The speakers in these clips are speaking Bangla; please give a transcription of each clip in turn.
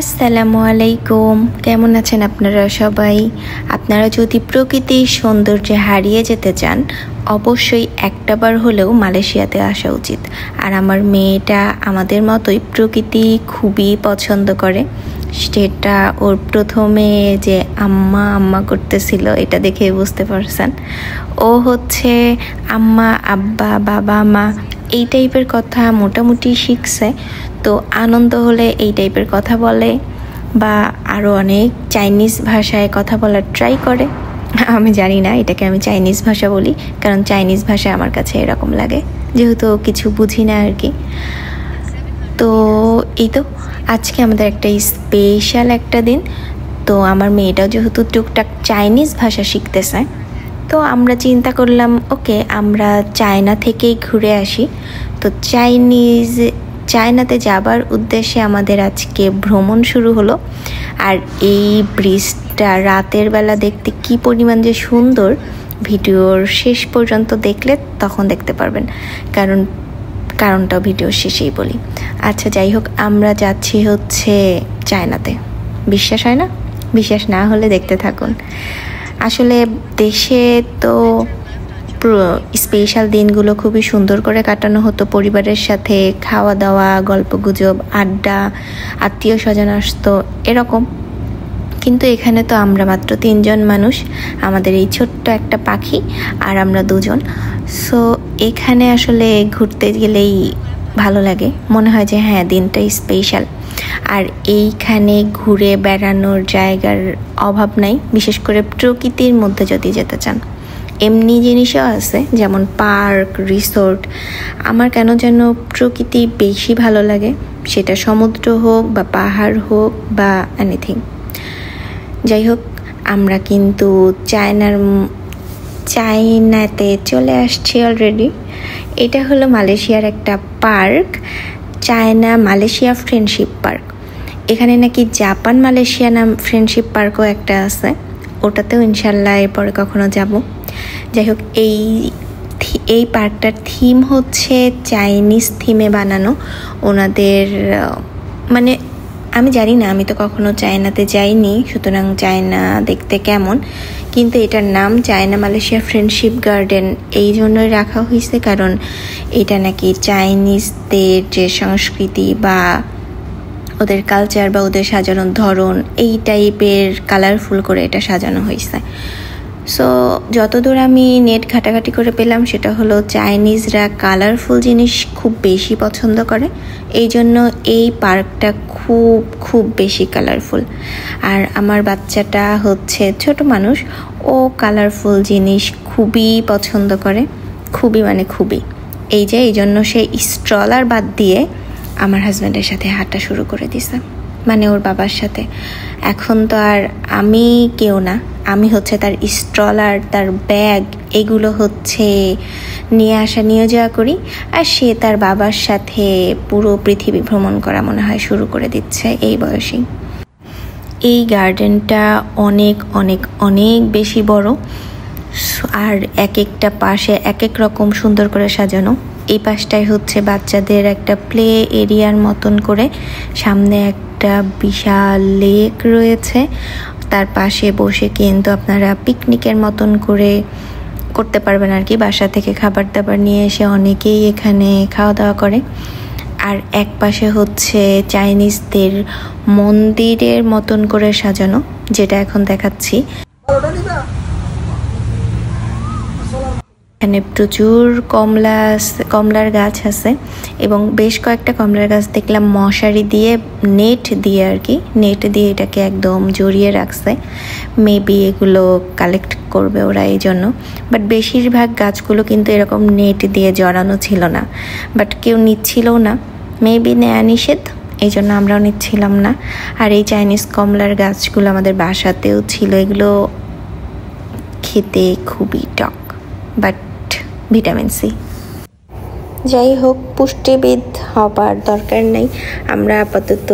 আসসালামু আলাইকুম। কেমন আছেন আপনারা সবাই? আপনারা যদি প্রকৃতির সৌন্দর্যে হারিয়ে যেতে চান, অবশ্যই একটাবার হলেও মালয়েশিয়াতে আসা উচিত। আর আমার মেয়েটা আমাদের মতোই প্রকৃতি খুবই পছন্দ করে। সেটা ওর প্রথমে যে আম্মা আম্মা করতেছিল, এটা দেখে বুঝতে পারছেন। ও হচ্ছে আম্মা, আব্বা, বাবা, মা এই টাইপের কথা মোটামুটি শিখছে। তো আনন্দ হলে এই টাইপের কথা বলে, বা আরও অনেক চাইনিজ ভাষায় কথা বলার ট্রাই করে। আমি জানি না এটাকে আমি চাইনিজ ভাষা বলি, কারণ চাইনিজ ভাষা আমার কাছে এরকম লাগে, যেহেতু কিছু বুঝি না আর কি। তো এই তো আজকে আমাদের একটা স্পেশাল একটা দিন। তো আমার মেয়েটাও যেহেতু টুকটাক চাইনিজ ভাষা শিখতেছে, তো আমরা চিন্তা করলাম ওকে আমরা চায়না থেকেই ঘুরে আসি। তো চায়নাতে যাবার উদ্দেশ্যে আমাদের আজকে ভ্রমণ শুরু হলো। আর এই ব্রিজটা রাতের বেলা দেখতে কি পরিমাণ যে সুন্দর, ভিডিওর শেষ পর্যন্ত দেখলে তখন দেখতে পারবেন, কারণটাও ভিডিওর শেষেই বলি। আচ্ছা যাই হোক, আমরা যাচ্ছি হচ্ছে চায়নাতে। বিশ্বাস হয় না? বিশ্বাস না হলে দেখতে থাকুন। আসলে দেশে তো স্পেশাল দিনগুলো খুবই সুন্দর করে কাটানো হতো পরিবারের সাথে, খাওয়া দাওয়া, গল্পগুজব, আড্ডা, আত্মীয় স্বজন আসতো এরকম। কিন্তু এখানে তো আমরা মাত্র 3 জন মানুষ, আমাদের এই ছোট্ট একটা পাখি আর আমরা 2 জন। সো এখানে আসলে ঘুরতে গেলেই ভালো লাগে, মনে হয় যে হ্যাঁ দিনটাই স্পেশাল। আর এইখানে ঘুরে বেড়ানোর জায়গার অভাব নাই, বিশেষ করে প্রকৃতির মধ্যে যদি যেতে চান। এমনি জিনিসও আছে, যেমন পার্ক, রিসোর্ট। আমার কেন যেন প্রকৃতি বেশি ভালো লাগে, সেটা সমুদ্র হোক বা পাহাড় হোক বা এনিথিং। যাই হোক, আমরা কিন্তু চায়নাতে চলে আসছি অলরেডি। এটা হলো মালয়েশিয়ার একটা park, China Malaysia friendship park. এখানে নাকি জাপান মালয়েশিয়া নাম ফ্রেন্ডশিপ পার্কও একটা আছে, ওটাতেও ইনশাল্লাহ এরপরে কখনো যাব। যাই হোক, এই পার্কটার থিম হচ্ছে চাইনিজ থিমে বানানো। ওনাদের মানে আমি জানি না, আমি তো কখনো চায়নাতে যাইনি, সুতরাং চায়না দেখতে কেমন। কিন্তু এটার নাম চায়না মালয়েশিয়া ফ্রেন্ডশিপ গার্ডেন এই জন্যই রাখা হয়েছে, কারণ এটা নাকি চাইনিজদের যে সংস্কৃতি বা ওদের কালচার বা ওদের সাজানোর ধরন, এই টাইপের কালারফুল করে এটা সাজানো হয়েছে। সো যতদূর আমি নেট ঘাটাঘাটি করে পেলাম, সেটা হলো চাইনিজরা কালারফুল জিনিস খুব বেশি পছন্দ করে, এই জন্য এই পার্কটা খুব খুব বেশি কালারফুল। আর আমার বাচ্চাটা হচ্ছে ছোট মানুষ, ও কালারফুল জিনিস খুবই পছন্দ করে, খুবই মানে খুবই। এই জন্য সে স্ট্রলার বাদ দিয়ে আমার হাজব্যান্ডের সাথে হাঁটা শুরু করে দিছে, মানে ওর বাবার সাথে। এখন তো আর আমি কেউ না, আমি হচ্ছে তার স্ট্রলার, তার ব্যাগ, এগুলো হচ্ছে নিয়ে যাওয়া করি। আর সে তার বাবার সাথে পুরো পৃথিবী ভ্রমণ করা মনে হয় শুরু করে দিচ্ছে এই বয়সেই। এই গার্ডেনটা অনেক অনেক অনেক বেশি বড়, আর এক একটা পাশে এক এক রকম সুন্দর করে সাজানো। এই পাশটায় হচ্ছে বাচ্চাদের একটা প্লে এরিয়ার মতন করে, সামনে একটা বিশাল লেক রয়েছে, তার পাশে বসে কিন্তু আপনারা পিকনিকের মতন করতে পারবেন আর কি। বাসা থেকে খাবার দাবার নিয়ে এসে অনেকেই এখানে খাওয়া দাওয়া করে। আর এক পাশে হচ্ছে চাইনিজদের মন্দিরের মতন করে সাজানো, যেটা এখন দেখাচ্ছি। এখানে প্রচুর কমলার গাছ আছে, এবং বেশ কয়েকটা কমলার গাছ দেখলাম মশারি দিয়ে, নেট দিয়ে এটাকে একদম জড়িয়ে রাখছে। মেবি এগুলো কালেক্ট করবে ওরা এই জন্য। বাট বেশিরভাগ গাছগুলো কিন্তু এরকম নেট দিয়ে জড়ানো ছিল না, বাট কেউ নিচ্ছিলও না, মেবি নেয়া নিষেধ, এই জন্য আমরাও নিচ্ছিলাম না। আর এই চাইনিজ কমলার গাছগুলো আমাদের বাসাতেও ছিল, এগুলো খেতে খুবই টক, বাট ভিটামিন সি। যাই হোক, পুষ্টিবিদ হবার দরকার নেই, আমরা আপাতত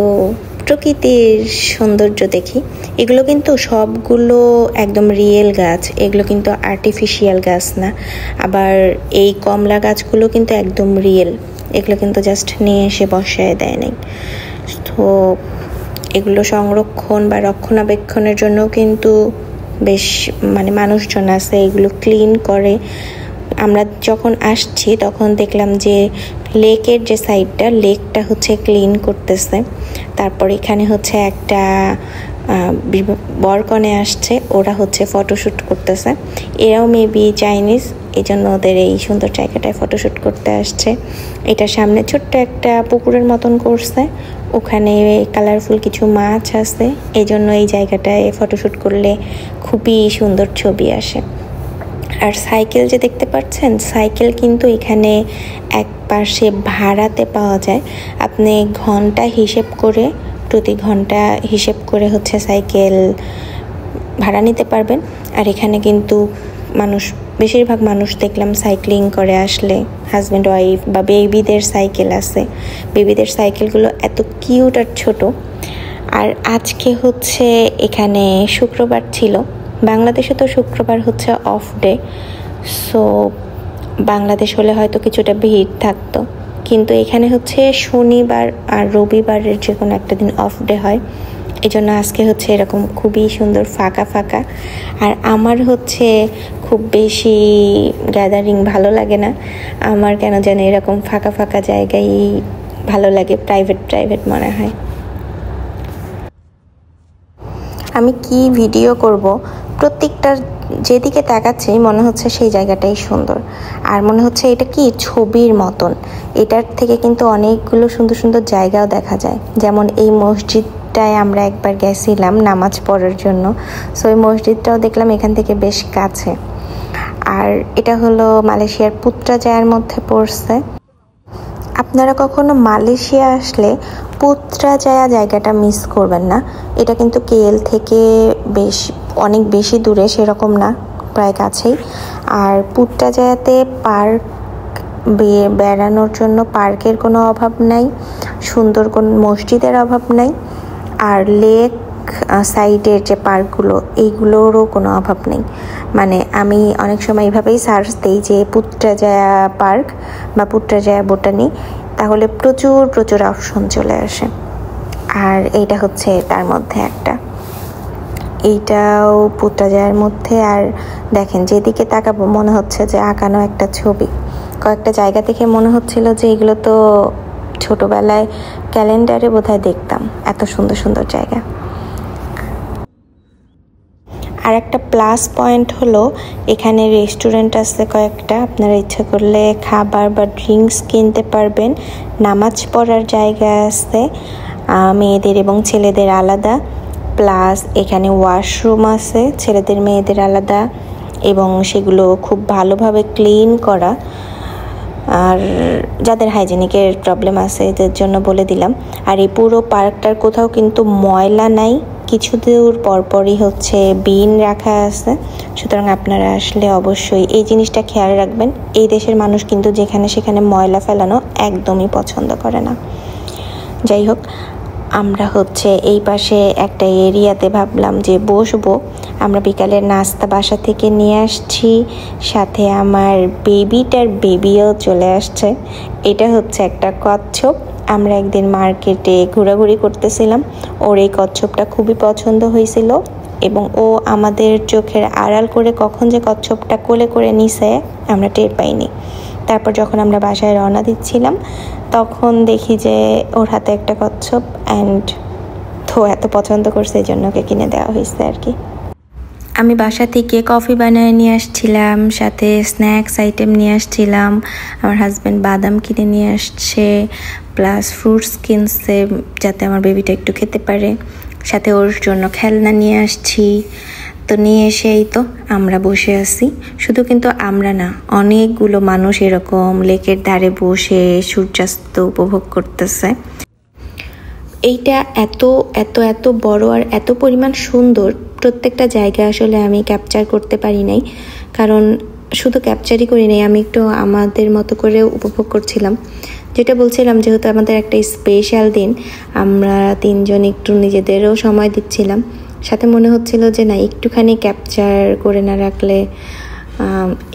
প্রকৃতির সৌন্দর্য দেখি। এগুলো কিন্তু সবগুলো একদম রিয়েল গাছ, এগুলো কিন্তু আর্টিফিশিয়াল গাছ না। আবার এই কমলা গাছগুলো কিন্তু একদম রিয়েল, এগুলো কিন্তু জাস্ট নিয়ে এসে বসায় দেয় নাই। তো এগুলো সংরক্ষণ বা রক্ষণাবেক্ষণের জন্য কিন্তু বেশ মানুষজন আছে, এগুলো ক্লিন করে। আমরা যখন আসছি তখন দেখলাম যে লেকের যে সাইডটা, লেকটা হচ্ছে ক্লিন করতেছে। তারপর এখানে হচ্ছে একটা বরকনে আসছে, ওরা হচ্ছে ফটোশ্যুট করতেছে। এরাও মেবি চাইনিজ, এই জন্য ওদের এই সুন্দর জায়গাটায় ফটোশ্যুট করতে আসছে। এটার সামনে ছোট্ট একটা পুকুরের মতন করছে, ওখানে কালারফুল কিছু মাছ আছে, এই জন্য এই জায়গাটায় ফটোশ্যুট করলে খুবই সুন্দর ছবি আসে। আর সাইকেল যে দেখতে পাচ্ছেন, সাইকেল কিন্তু এখানে এক পাশে ভাড়াতে পাওয়া যায়। আপনি ঘন্টা হিসেব করে, প্রতি ঘন্টা হিসেব করে হচ্ছে সাইকেল ভাড়া নিতে পারবেন। আর এখানে কিন্তু বেশিরভাগ মানুষ দেখলাম সাইক্লিং করে আসলে হাজব্যান্ড ওয়াইফ বা বেবিদের সাইকেল আছে। বেবিদের সাইকেলগুলো এত কিউট আর ছোট। আর আজকে হচ্ছে এখানে শুক্রবার ছিল, বাংলাদেশে তো শুক্রবার হচ্ছে অফ ডে, সো বাংলাদেশ হলে হয়তো কিছুটা ভিড় থাকতো, কিন্তু এখানে হচ্ছে শনিবার আর রবিবারের যে কোনো একটা দিন অফ ডে হয়, এই জন্য আজকে হচ্ছে এরকম খুবই সুন্দর ফাঁকা ফাঁকা। আর আমার হচ্ছে খুব বেশি গ্যাদারিং ভালো লাগে না, আমার কেন জানি এরকম ফাঁকা ফাঁকা জায়গায় ভালো লাগে, প্রাইভেট মনে হয়। আমি কি ভিডিও করব, প্রত্যেকটার যেদিকে তাকাচ্ছি মনে হচ্ছে সেই জায়গাটাই সুন্দর, আর মনে হচ্ছে এটা কি ছবির মতন। এটার থেকে কিন্তু অনেকগুলো সুন্দর সুন্দর জায়গাও দেখা যায়, যেমন এই মসজিদটায় আমরা একবার গেছিলাম নামাজ পড়ার জন্য, সো এই মসজিদটাও দেখলাম এখান থেকে বেশ কাছে। আর এটা হলো মালয়েশিয়ার পুত্রাজায়ার মধ্যে পড়ছে। আপনারা কখনো মালয়েশিয়া আসলে পুত্রাজায়া জায়গাটা মিস করবেন না। এটা কিন্তু কেএল থেকে অনেক বেশি দূরে, সেরকম না, প্রায় কাছেই। আর পুত্রাজায়াতে পার্ক, বেড়ানোর জন্য পার্কের কোনো অভাব নাই, সুন্দর কোনো মসজিদের অভাব নাই, আর লেক সাইডের যে পার্কগুলো এইগুলোরও কোনো অভাব নেই। আমি অনেক সময় এইভাবেই সার্চ দিই যে পুত্রাজায়া পার্ক বা পুত্রাজায়া বোটানি, তাহলে প্রচুর অপশন চলে আসে। আর এইটা হচ্ছে তার মধ্যে একটা, এইটাও পুত্রাজায়ার মধ্যে। আর দেখেন যেদিকে তাকাবো মনে হচ্ছে যে আঁকানো একটা ছবি। কয়েকটা জায়গা থেকে মনে হচ্ছিল যে এগুলো তো ছোটবেলায় ক্যালেন্ডারে বোধহয় দেখতাম, এত সুন্দর সুন্দর জায়গা। আর একটা প্লাস পয়েন্ট হলো এখানে রেস্টুরেন্ট আছে কয়েকটা, আপনারা ইচ্ছা করলে খাবার বা ড্রিঙ্কস কিনতে পারবেন। নামাজ পড়ার জায়গা আছে মেয়েদের এবং ছেলেদের আলাদা, প্লাস এখানে ওয়াশরুম আছে ছেলেদের মেয়েদের আলাদা, এবং সেগুলো খুব ভালোভাবে ক্লিন করা। আর যাদের হাইজেনিকের প্রবলেম আছে এদের জন্য বলে দিলাম। আর এই পুরো পার্কটার কোথাও কিন্তু ময়লা নাই, কিছু দূর পরপরই হচ্ছে বিন রাখা আছে, সুতরাং আপনারা আসলে অবশ্যই এই জিনিসটা খেয়াল রাখবেন। এই দেশের মানুষ কিন্তু যেখানে সেখানে ময়লা ফেলানো একদমই পছন্দ করে না। যাই হোক, আমরা হচ্ছে এই পাশে একটা এরিয়াতে ভাবলাম যে বসবো। আমরা বিকালের নাস্তা বাসা থেকে নিয়ে আসছি, সাথে আমার বেবিও চলে আসছে। এটা হচ্ছে একটা কচ্ছপ। আমরা একদিন মার্কেটে ঘোরাঘুরি করতেছিলাম, ওর এই কচ্ছপটা খুবই পছন্দ হয়েছিল, এবং ও আমাদের চোখের আড়াল করে কখন যে কচ্ছপটা কোলে করে নিছে আমরা টের পাইনি। তারপর যখন আমরা বাসায় রওনা দিচ্ছিলাম তখন দেখি যে ওর হাতে একটা কচ্ছপ, অ্যান্ড তো এত পছন্দ করছে এই জন্য ওকে কিনে দেওয়া হয়েছে আর কি। আমি বাসা থেকে কফি বানিয়ে নিয়ে আসছিলাম, সাথে স্ন্যাক্স আইটেম নিয়ে আসছিলাম। আমার হাজব্যান্ড বাদাম কিনে নিয়ে আসছে, প্লাস ফ্রুটস কিনছে যাতে আমার বেবিটা একটু খেতে পারে, সাথে ওর জন্য খেলনা নিয়ে আসছি। তো নিয়ে এসেই তো আমরা বসে আছি, শুধু কিন্তু আমরা না, অনেকগুলো মানুষ এরকম লেকের ধারে বসে সূর্যাস্ত উপভোগ করতেছে। এইটা এত এত এত বড় আর এত পরিমাণ সুন্দর, প্রত্যেকটা জায়গা আসলে আমি ক্যাপচার করতে পারি নাই, কারণ শুধু ক্যাপচারই করি নাই, আমি একটু আমাদের মতো করে উপভোগ করছিলাম। যেটা বলছিলাম, যেহেতু আমাদের একটা স্পেশাল দিন, আমরা তিনজন একটু নিজেদেরও সময় দিচ্ছিলাম, সাথে মনে হচ্ছিল যে না, একটুখানি ক্যাপচার করে না রাখলে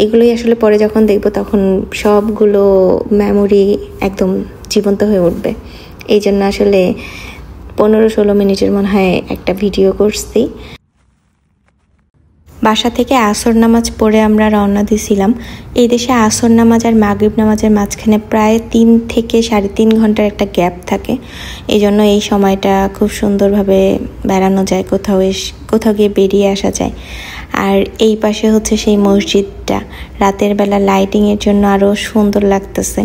এগুলোই আসলে পরে যখন দেখব তখন সবগুলো মেমোরি একদম জীবন্ত হয়ে উঠবে। এই জন্য আসলে 15-16 মিনিটের মনে হয় একটা ভিডিও করছি। বাসা থেকে আসর নামাজ পড়ে আমরা রওনা দিয়েছিলাম। এই দেশে আসর নামাজ আর মাগরিব নামাজের মাঝখানে প্রায় 3 থেকে 3.5 ঘন্টার একটা গ্যাপ থাকে। এই জন্য এই সময়টা খুব সুন্দরভাবে বেড়ানো যায়, কোথাও গিয়ে বেরিয়ে আসা যায়। আর এই পাশে হচ্ছে সেই মসজিদটা, রাতের বেলা লাইটিংয়ের জন্য আরও সুন্দর লাগতেছে।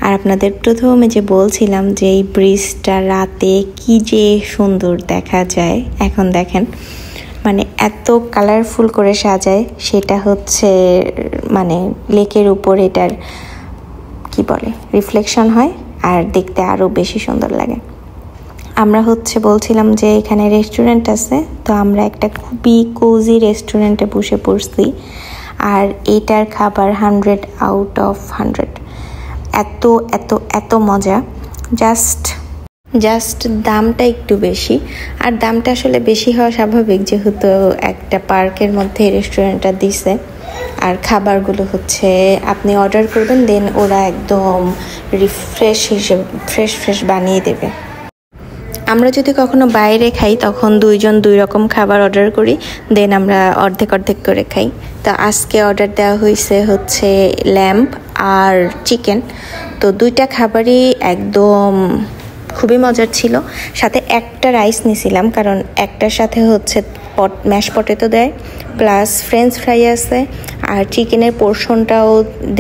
আর আপনাদের প্রথমে যে বলছিলাম যে এই ব্রিজটা রাতে কি যে সুন্দর দেখা যায়, এখন দেখেন মানে এত কালারফুল করে সাজায়, সেটা হচ্ছে মানে লেকের উপর এটার কি বলে রিফ্লেকশন হয় আর দেখতে আরও বেশি সুন্দর লাগে। আমরা হচ্ছে বলছিলাম যে এখানে রেস্টুরেন্ট আছে, তো আমরা একটা খুবই কোজি রেস্টুরেন্টে বসে পড়ছি। আর এটার খাবার 100 আউট অফ 100, এত এত এত মজা। জাস্ট দামটা একটু বেশি, আর দামটা আসলে বেশি হওয়া স্বাভাবিক যেহেতু একটা পার্কের মধ্যে রেস্টুরেন্টটা দিছে। আর খাবারগুলো হচ্ছে আপনি অর্ডার করবেন, দেন ওরা একদম ফ্রেশ বানিয়ে দেবে। আমরা যদি কখনো বাইরে খাই তখন 2 জন 2 রকম খাবার অর্ডার করি, দেন আমরা অর্ধেক করে খাই। তো আজকে অর্ডার দেওয়া হয়েছে হচ্ছে ল্যাম্ব আর চিকেন। তো 2টা খাবারই একদম খুবই মজার ছিল। সাথে একটা রাইস নিয়েছিলাম, কারণ একটার সাথে হচ্ছে ম্যাশ পটেটো দেয়, প্লাস ফ্রেঞ্চ ফ্রাই আছে, আর চিকেনের পোর্শনটাও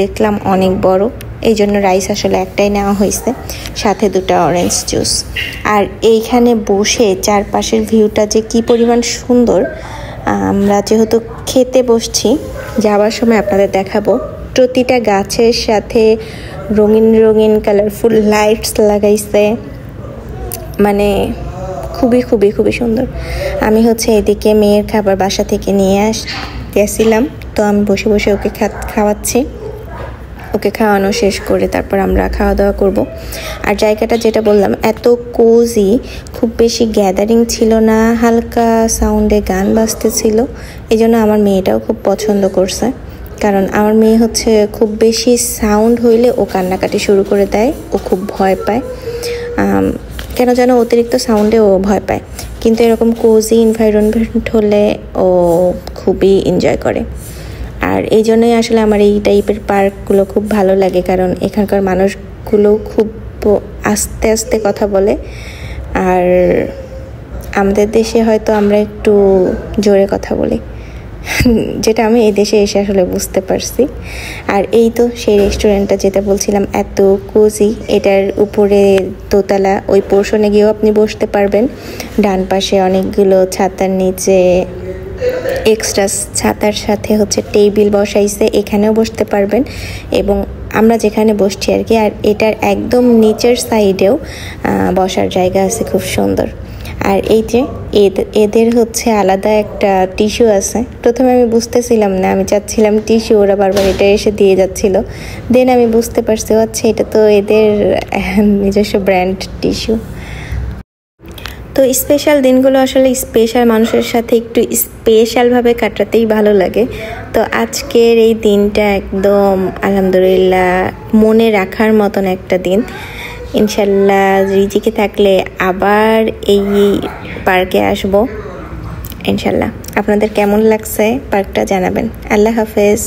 দেখলাম অনেক বড়, এই জন্য রাইস আসলে একটাই নেওয়া হয়েছে, সাথে 2টা অরেঞ্জ জুস। আর এইখানে বসে চারপাশের ভিউটা যে কি পরিমাণ সুন্দর। আমরা যেহেতু খেতে বসছি, যাওয়ার সময় আপনাদের দেখাবো, প্রতিটা গাছের সাথে রঙিন কালারফুল লাইটস লাগাইছে, মানে খুবই সুন্দর। আমি হচ্ছে এদিকে মেয়ের খাবার বাসা থেকে নিয়ে গেছিলাম, তো আমি বসে ওকে খাওয়াচ্ছি। ওকে খাওয়ানো শেষ করে তারপর আমরা খাওয়া দাওয়া করব। আর জায়গাটা যেটা বললাম এত কোজি, খুব বেশি গ্যাদারিং ছিল না, হালকা সাউন্ডে গান বাজতেছিল, এই জন্য আমার মেয়েটাও খুব পছন্দ করছে। কারণ আমার মেয়ে হচ্ছে খুব বেশি সাউন্ড হইলে ও কান্নাকাটি শুরু করে দেয়, ও খুব ভয় পায়, কেন যেন অতিরিক্ত সাউন্ডে ও ভয় পায়। কিন্তু এরকম কোজি এনভায়রনমেন্ট হলে ও খুবই এনজয় করে। আর এই জন্যই আসলে আমার এই টাইপের পার্কগুলো খুব ভালো লাগে, কারণ এখানকার মানুষগুলো খুব আস্তে কথা বলে। আর আমাদের দেশে হয়তো আমরা একটু জোরে কথা বলি, যেটা আমি এই দেশে এসে আসলে বুঝতে পারছি। আর এই তো সেই রেস্টুরেন্টটা যেটা বলছিলাম এত কোজি, এটার উপরে দোতলা, ওই পোর্শনে গিয়েও আপনি বসতে পারবেন। ডান পাশে অনেকগুলো ছাতার নিচে এক্সট্রা ছাতার সাথে হচ্ছে টেবিল বসাইছে, এখানেও বসতে পারবেন। এবং আমরা যেখানে বসছি আর কি, আর এটার একদম নিচের সাইডেও বসার জায়গা আছে খুব সুন্দর। আর এই যে এদের হচ্ছে আলাদা একটা টিস্যু আছে। প্রথমে আমি বুঝতেছিলাম না, আমি চাচ্ছিলাম টিস্যু, ওরা বারবার এটা এসে দিয়ে যাচ্ছিল। দেন আমি বুঝতে পারছি আচ্ছা এটা তো এদের নিজস্ব ব্র্যান্ড টিস্যু। তো স্পেশাল দিনগুলো আসলে স্পেশাল মানুষের সাথে একটু স্পেশালভাবে কাটাতেই ভালো লাগে। তো আজকের এই দিনটা একদম আলহামদুলিল্লাহ মনে রাখার মতন একটা দিন। ইনশাল্লাহ রিজিকে থাকলে আবার এই পার্কে আসব ইনশাল্লাহ। আপনাদের কেমন লাগছে পার্কটা জানাবেন। আল্লাহ হাফেজ।